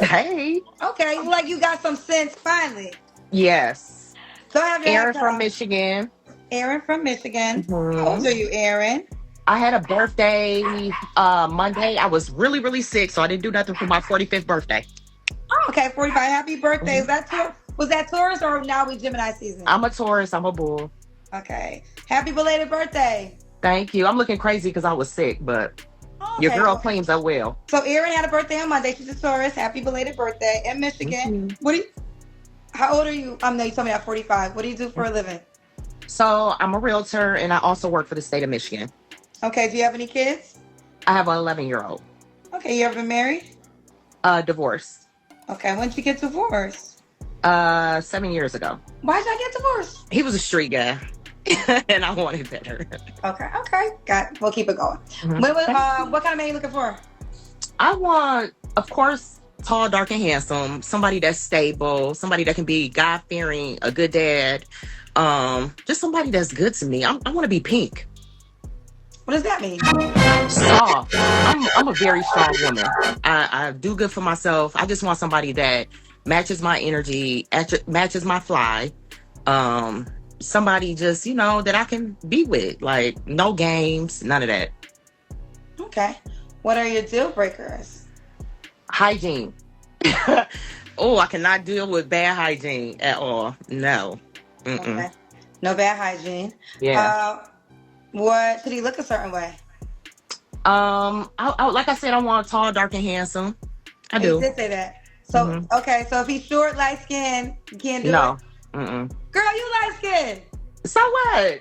Hey. Okay, like you got some sense finally. Yes. So I have your hat Aaron cut from off. Michigan. Aaron from Michigan. How old hmm are you, Aaron? I had a birthday Monday. I was really, really sick, so I didn't do nothing for my 45th birthday. Oh, okay, 45. Happy birthday. Is Mhm. that was that Taurus or now we Gemini season? I'm a Taurus. I'm a bull. Okay. Happy belated birthday. Thank you. I'm looking crazy because I was sick, but Oh, your okay. girl claims I will. So Erin had a birthday on Monday. She's a Taurus. Happy belated birthday in Thank Michigan. you. What do you? How old are you? No, you told me at 45. What do you do for a living? So I'm a realtor and I also work for the state of Michigan. Okay. Do you have any kids? I have an 11-year-old. Okay. You ever been married? Divorced. Okay. When did you get divorced? 7 years ago. Why did I get divorced? He was a street guy. And I wanted better. Okay. Okay. Got. We'll keep it going. Mhm. What kind of man you looking for? I want, of course, tall, dark, and handsome. Somebody that's stable. Somebody that can be God fearing, a good dad. Just somebody that's good to me. I want to be pink, What does that mean? soft. I'm a very strong woman. I do good for myself. I just want somebody that matches my energy, matches my fly. Um, Somebody just that I can be with. Like no games, none of that. Okay. What are your deal breakers? Hygiene. Oh, I cannot deal with bad hygiene at all. No. Mm-mm. Okay. No bad hygiene. Yeah. Uh, what should he look a certain way? Like I said, I want tall, dark, and handsome. I Oh, you do. did say that. So hmm okay, so if he's short, light skinned, you can't do it. No. Mm-mm. Girl, you light skinned. So what?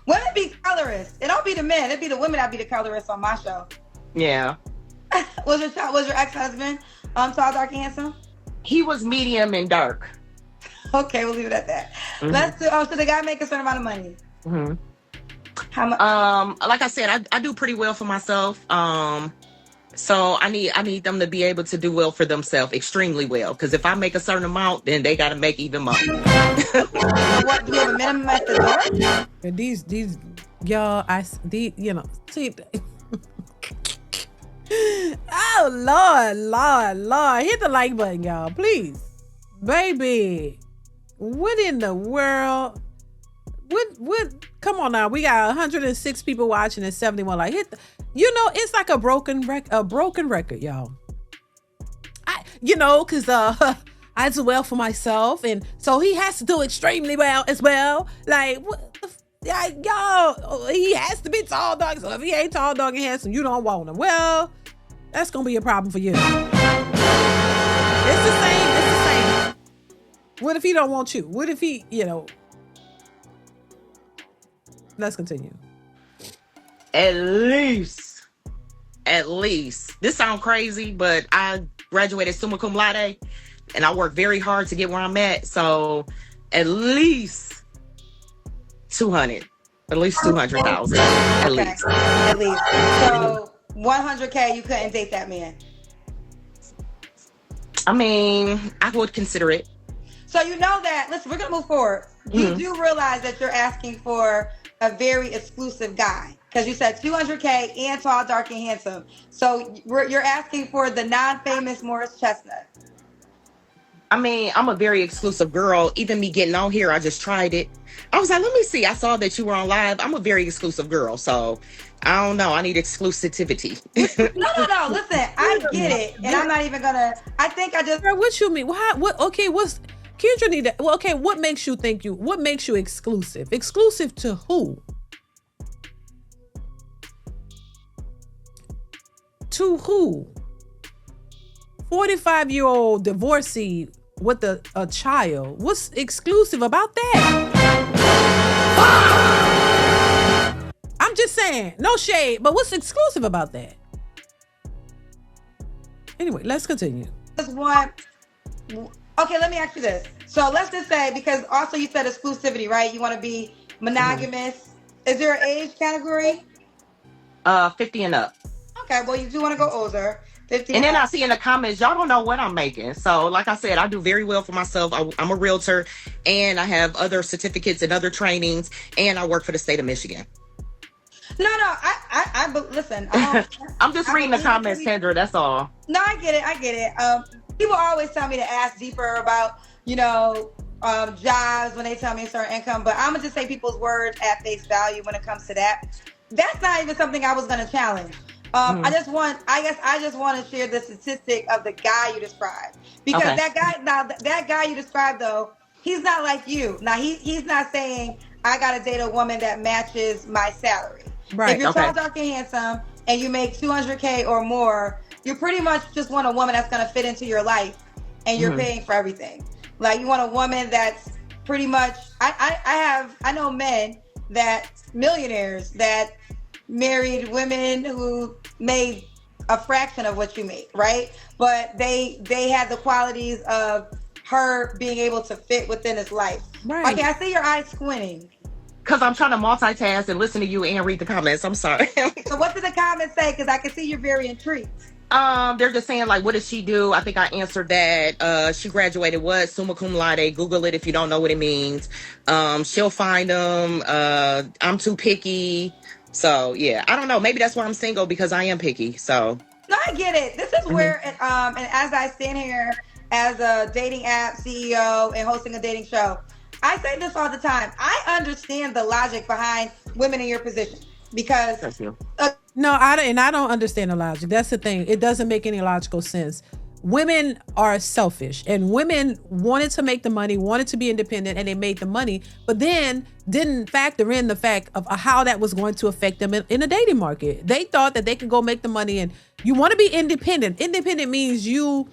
Women be colorists. It don't be the men. It be the women that be the colorists on my show. Yeah. Was your ex husband tall, dark, and handsome? He was medium and dark. Okay, we'll leave it at that. hmm Let's do. Oh, so the guy make a certain amount of money. hmm How much? Like I said, I do pretty well for myself. So I need them to be able to do well for themselves, extremely well. Because if I make a certain amount, then they got to make even more. So what? Do you have a minimum at the door? And these y'all, see. Oh Lord, hit the like button, y'all, please, baby. What in the world? What? Come on now, we got 106 people watching and 71 like it's like a broken record, y'all. Because I do well for myself, and so he has to do extremely well as well. Like, what y'all, he has to be tall, dog. So if he ain't tall, dog, and handsome, you don't want him. Well, that's gonna be a problem for you. It's the same. It's the same. What if he don't want you? What if he, Let's continue. At least. This sounds crazy, but I graduated summa cum laude, and I worked very hard to get where I'm at. So, at least 200, at least 200,000, at Okay, least. at least. So 100K, you couldn't date that man. I mean, I would consider it. So you know that. Listen, we're gonna move forward. You do realize that you're asking for a very exclusive guy because you said 200K and tall, dark, and handsome. So you're asking for the non-famous Morris Chestnut. I mean, I'm a very exclusive girl. Even me getting on here, I just tried it. I was like, let me see. I saw that you were on live. I'm a very exclusive girl. So I don't know. I need exclusivity. No. Listen, I get it, and I'm not even gonna. I think I just. Girl, what you mean? What? Okay, what's Kendra need that? Well, okay, what makes you think you? What makes you exclusive? Exclusive to who? To who? 45-year-old divorcee with a child. What's exclusive about that? I'm just saying, no shade, but what's exclusive about that? Anyway, let's continue. Just want. Okay, let me ask you this. So let's just say, because also you said exclusivity, right? You want to be monogamous. Is there an age category? 50 and up. Okay, well, you do want to go older. 50 And then I up. see in the comments, y'all don't know what I'm making. So, like I said, I do very well for myself. I'm a realtor, and I have other certificates and other trainings, and I work for the state of Michigan. Listen. I don't. I'm just I reading the believe in comments, community. Kendra. That's all. No, I get it. I get it. People always tell me to ask deeper about, you know, jobs when they tell me a certain income. But I'm gonna just say people's words at face value when it comes to that. That's not even something I was gonna challenge. Mhm. I guess I just want to share the statistic of the guy you described, because Okay. that guy you described though, he's not like you. Now he's not saying I gotta date a woman that matches my salary. If Right. you're tall, Okay. dark, and handsome, and you make 200K or more, you pretty much just want a woman that's gonna fit into your life, and you're Hmm. paying for everything. Like you want a woman that's pretty much. I know men that millionaires that married women who made a fraction of what you make, right? But they had the qualities of her being able to fit within his life. Okay, Right. I see your eyes squinting. Because I'm trying to multitask and listen to you and read the comments. I'm sorry. So what did the comments say? Because I can see you're very intrigued. They're just saying like, what does she do? I think I answered that. She graduated what? Summa cum laude. Google it if you don't know what it means. She'll find them. I'm too picky. So yeah, I don't know. Maybe that's why I'm single, because I am picky. So. No, I get it. This is Mhm. where, and as I stand here as a dating app CEO and hosting a dating show, I say this all the time. I understand the logic behind women in your position because Thank you. No, I don't understand the logic. That's the thing. It doesn't make any logical sense. Women are selfish, and women wanted to make the money, wanted to be independent, and they made the money, but then didn't factor in the fact of how that was going to affect them in the dating market. They thought that they could go make the money, and you want to be independent. Independent means you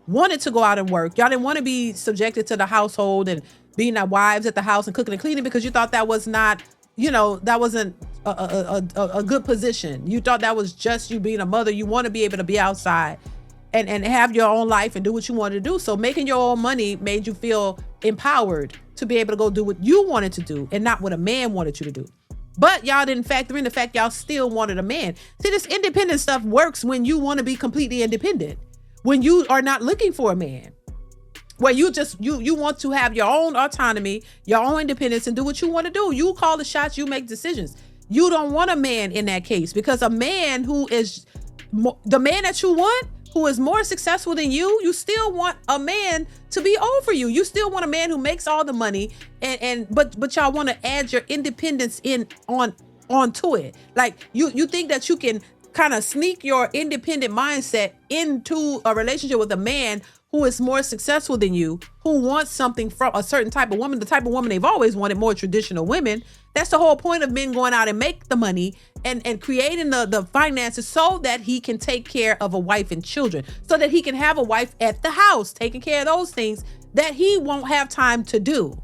wanted to go out and work. Y'all didn't want to be subjected to the household and being our wives at the house and cooking and cleaning, because you thought that was not, that wasn't a good position. You thought that was just you being a mother. You want to be able to be outside and have your own life and do what you wanted to do. So making your own money made you feel empowered to be able to go do what you wanted to do and not what a man wanted you to do. But y'all didn't factor in the fact y'all still wanted a man. See, this independent stuff works when you want to be completely independent. When you are not looking for a man. Where you just you want to have your own autonomy, your own independence, and do what you want to do. You call the shots, you make decisions. You don't want a man in that case, because a man who is the man that you want, who is more successful than you still want a man to be over you. You still want a man who makes all the money, but y'all want to add your independence in onto it. Like you think that you can kind of sneak your independent mindset into a relationship with a man who is more successful than you, who wants something from a certain type of woman, the type of woman they've always wanted, more traditional women. That's the whole point of men going out and make the money and creating the finances so that he can take care of a wife and children, so that he can have a wife at the house, taking care of those things that he won't have time to do,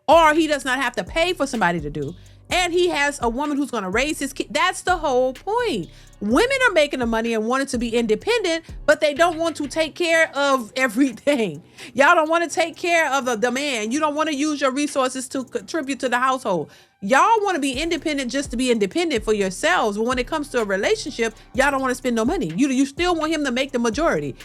or he does not have to pay for somebody to do. And he has a woman who's going to raise his kid. That's the whole point. Women are making the money and wanting to be independent, but they don't want to take care of everything. Y'all don't want to take care of the man. You don't want to use your resources to contribute to the household. Y'all want to be independent just to be independent for yourselves. But when it comes to a relationship, y'all don't want to spend no money. You still want him to make the majority.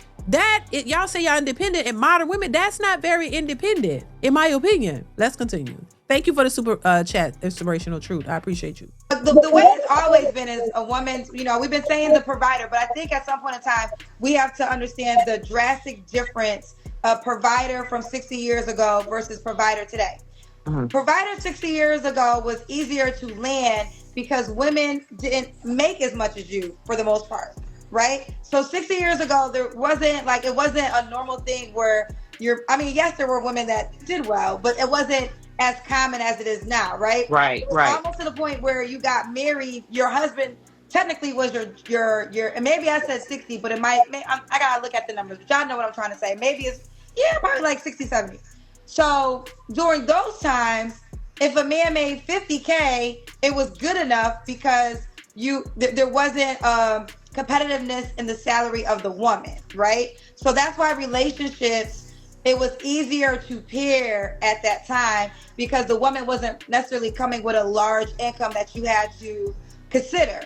Y'all say y'all independent, and modern women, that's not very independent, in my opinion. Let's continue. Thank you for the super chat, inspirational truth. I appreciate you. The way it's always been is a woman, we've been saying the provider, but I think at some point in time, we have to understand the drastic difference of provider from 60 years ago versus provider today. Mhm. Provider 60 years ago was easier to land because women didn't make as much as you for the most part, right? So 60 years ago, it wasn't a normal thing where yes, there were women that did well, but it wasn't as common as it is now, right? Right, It was right. almost to the point where you got married, your husband technically was your and maybe I said 60, but I gotta look at the numbers, but y'all know what I'm trying to say. Maybe it's, yeah, probably like 60, 70. So during those times, if a man made 50K, it was good enough because there wasn't competitiveness in the salary of the woman, right? So that's why relationships, it was easier to pair at that time because the woman wasn't necessarily coming with a large income that you had to consider.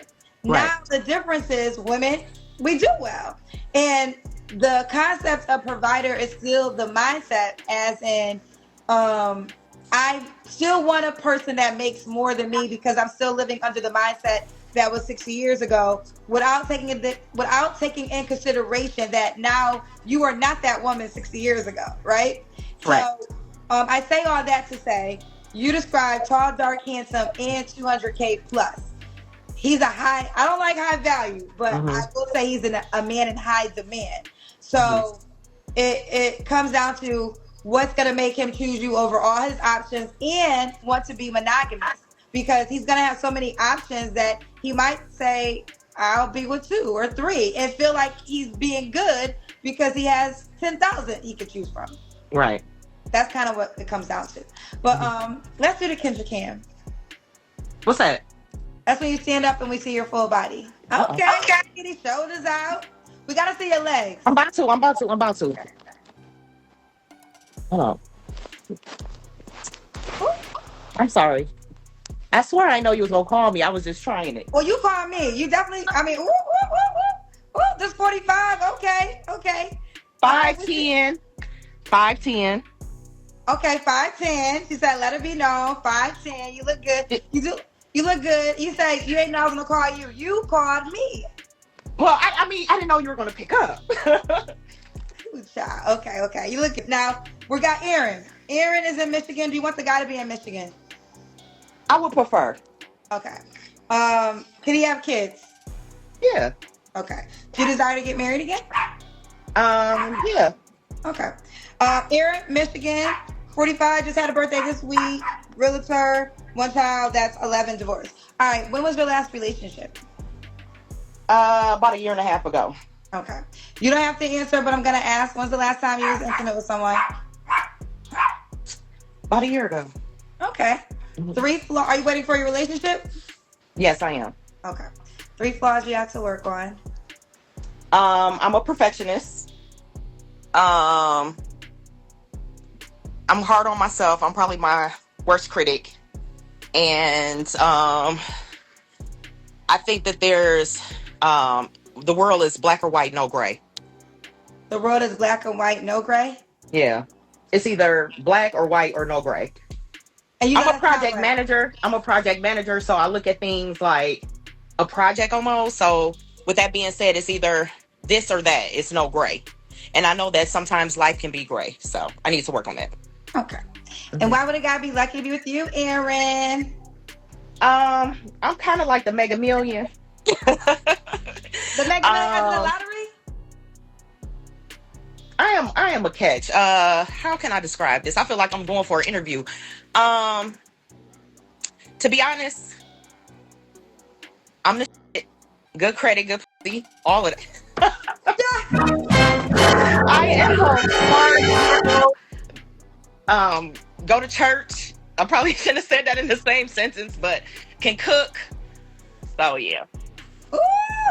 Right. Now the difference is women, we do well. And the concept of provider is still the mindset, as in I still want a person that makes more than me because I'm still living under the mindset that was 60 years ago, without taking in consideration that now you are not that woman 60 years ago, right? Right. So I say all that to say you describe tall, dark, handsome, and 200K plus. He's I don't like high value, but I will say he's a man in high demand. So it comes down to what's going to make him choose you over all his options and want to be monogamous, because he's going to have so many options that he might say, I'll be with 2 or 3 and feel like he's being good because he has 10,000 he could choose from. Right. That's kind of what it comes down to. But let's do the Kendra Cam. What's that? That's when you stand up and we see your full body. Okay. Get his shoulders out. We got to see your legs. I'm about to. Hold on. Ooh. I'm sorry. I swear I know you was going to call me. I was just trying it. Well, you called me. You definitely, I mean, this 45. Okay. 5'10". 5'10". Okay, 5'10". She said, let it be known. 5'10". You look good. You look good. You say, you ain't know I was going to call you. You called me. Well, I mean, I didn't know you were going to pick up. Ooh, child. Okay. You look good. Now, we got Aaron. Aaron is in Michigan. Do you want the guy to be in Michigan? I would prefer. Okay. Can he have kids? Yeah. Okay. Do you desire to get married again? Yeah. Okay. Aaron, Michigan, 45, just had a birthday this week. Realtor, 1 child, that's 11, divorced. All right. When was your last relationship? About a year and a half ago. Okay. You don't have to answer, but I'm going to ask, when's the last time you was intimate with someone? About a year ago. Okay. 3 flaws. Are you waiting for your relationship? Yes, I am. Okay. 3 flaws you have to work on. I'm a perfectionist. I'm hard on myself. I'm probably my worst critic. And I think that there's the world is black or white, no gray. The world is black and white, no gray? Yeah. It's either black or white or no gray. And I'm a project manager, so I look at things like a project almost. So with that being said, it's either this or that. It's no gray. And I know that sometimes life can be gray. So I need to work on that. Okay. And why would a guy be lucky to be with you, Aaron? I'm kind of like the Mega Million. The Mega Million has the lottery? I am a catch. How can I describe this? I feel like I'm going for an interview. To be honest, I'm the shit. Good credit, good pussy, all of that. I am smart, go to church. I probably shouldn't have said that in the same sentence, but can cook. So yeah. Ooh,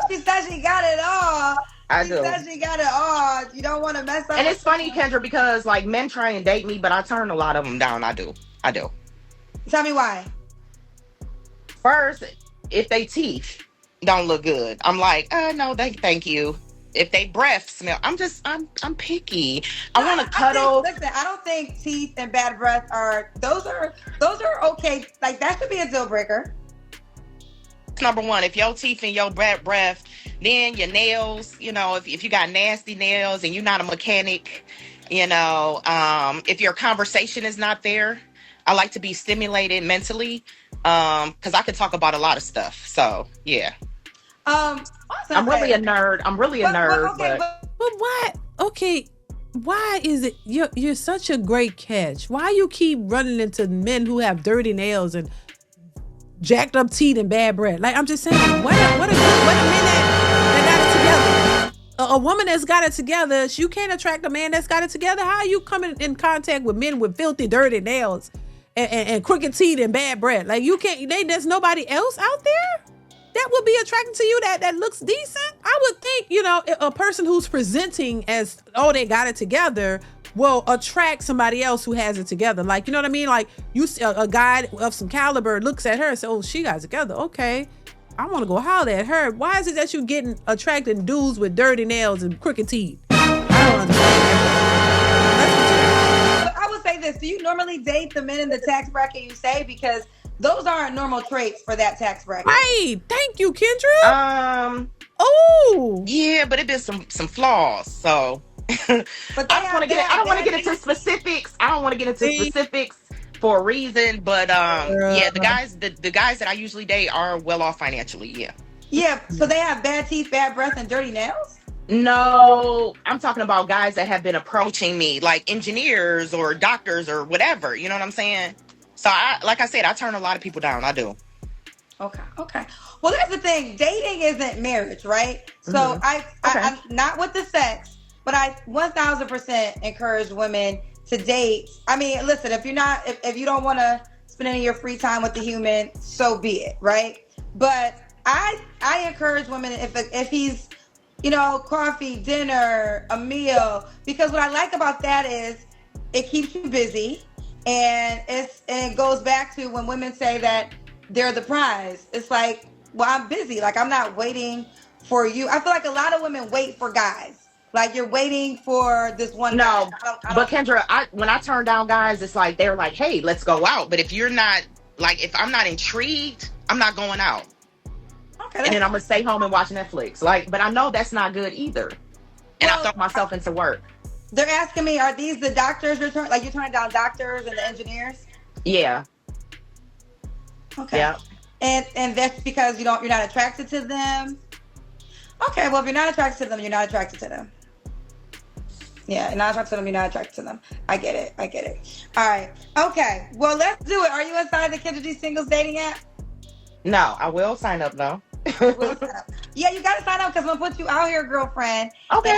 she said she got it all. I do. She said she got it all. You don't want to mess up. And it's funny, Kendra, because like men try and date me, but I turn a lot of them down. I do. Tell me why. First, if they teeth don't look good, I'm like, no, thank you. If they breath smell, I'm picky. I want to cuddle. Listen, I don't think teeth and bad breath are okay. Like that should be a deal breaker. Number one, if your teeth and your bad breath, then your nails, if you got nasty nails and you're not a mechanic, if your conversation is not there. I like to be stimulated mentally, because I can talk about a lot of stuff. So yeah. I'm really a nerd. But why? Okay, why is it you're such a great catch? Why you keep running into men who have dirty nails and jacked up teeth and bad breath? Like, I'm just saying, what a men that got it together. A woman that's got it together, you can't attract a man that's got it together. How are you coming in contact with men with filthy, dirty nails and crooked teeth and bad breath? Like, you can't. There's nobody else out there that would be attracted to you that looks decent. I would think, a person who's presenting as, oh, they got it together, will attract somebody else who has it together. Like, you know what I mean? Like, you see a guy of some caliber looks at her and says, oh, she got it together. Okay, I want to go holler at her. Why is it that you getting attracted dudes with dirty nails and crooked teeth? I don't understand. I would say this. Do you normally date the men in the tax bracket you say? Because Those aren't normal traits for that tax bracket. Right. Thank you, Kendra. Um, Oh. yeah, but it been some flaws. So I But they don't want have to get it. I don't want to bad get into teeth. specifics. I don't want to get into See, specifics for a reason. But girl. yeah, the guys that I usually date are well off financially. Yeah. Yeah, so they have bad teeth, bad breath, and dirty nails. No, I'm talking about guys that have been approaching me, like engineers or doctors or whatever. You know what I'm saying? So like I said, I turn a lot of people down. I do. Okay, okay. Well, that's the thing. Dating isn't marriage, right? So Hmm. Okay. I'm not with the sex, but I 1000% encourage women to date. I mean, listen, if you're not, if you don't want to spend any of your free time with the human, so be it, right? But I encourage women if he's, you know, coffee, dinner, a meal, because what I like about that is it keeps you busy, and it goes back to when women say that they're the prize. It's like, well, I'm busy. Like, I'm not waiting for you. I feel like a lot of women wait for guys. Like, you're waiting for this one guy. No, I but don't. Kendra, when I turn down guys, it's like they're like, "Hey, let's go out." But if you're not like, if I'm not intrigued, I'm not going out, Okay, and that's then I'm gonna fine. stay home and watch Netflix. Like, but I know that's not good either, and I Well, throw myself into work. they're asking me, are these the doctors you're turning? Like, you're turning down doctors and the engineers? Yeah, Okay, yeah. and that's because you're not attracted to them. Okay, well, if you're not attracted to them, you're not attracted to them. Yeah, you're not attracted to them, you're not attracted to them. I get it. I get it. All right. Okay. Well, let's do it. Are you inside the Kendra D Singles dating app? No, I will sign up though. You will sign up. Yeah, you gotta sign up because I'm gonna put you out here, girlfriend. And Okay.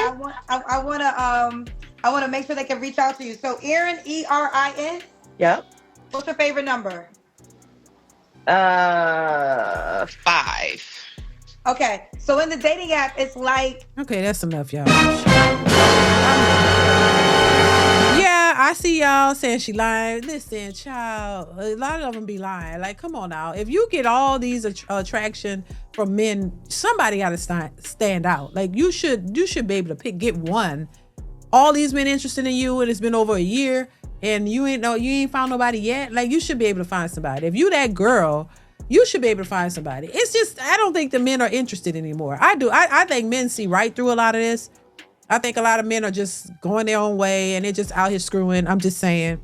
I wanna make sure they can reach out to you. So Erin, ERIN, Yep. what's your favorite number? 5. Okay. So in the dating app, it's like Okay, that's enough, y'all. Yeah, I see y'all saying she lying. Listen, child, a lot of them be lying. Like, come on now. If you get all these attraction from men, somebody got to stand out. Like, you should be able to get one. All these men interested in you, and it's been over a year, and you ain't found nobody yet. Like, you should be able to find somebody. If you that girl, you should be able to find somebody. It's just, I don't think the men are interested anymore. I do. I think men see right through a lot of this. I think a lot of men are just going their own way and they're just out here screwing. I'm just saying.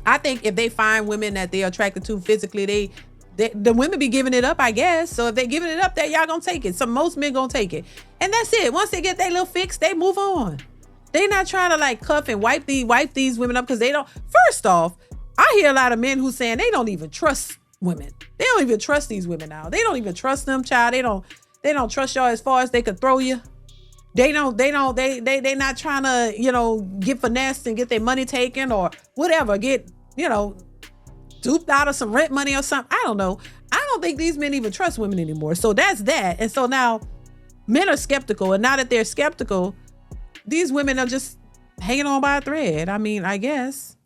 I think if they find women that they're attracted to physically, the women be giving it up, I guess. So if they giving it up, that y'all gonna take it. So most men gonna take it, and that's it. Once they get their little fix, they move on. They not trying to like cuff and wipe these women up because they don't. First off, I hear a lot of men who saying they don't even trust women. They don't even trust these women now. They don't even trust them, child. They don't trust y'all as far as they could throw you. They not trying to, get finessed and get their money taken or whatever, get, duped out of some rent money or something. I don't know. I don't think these men even trust women anymore. So that's that. And so now men are skeptical. And now that they're skeptical, these women are just hanging on by a thread. I mean, I guess.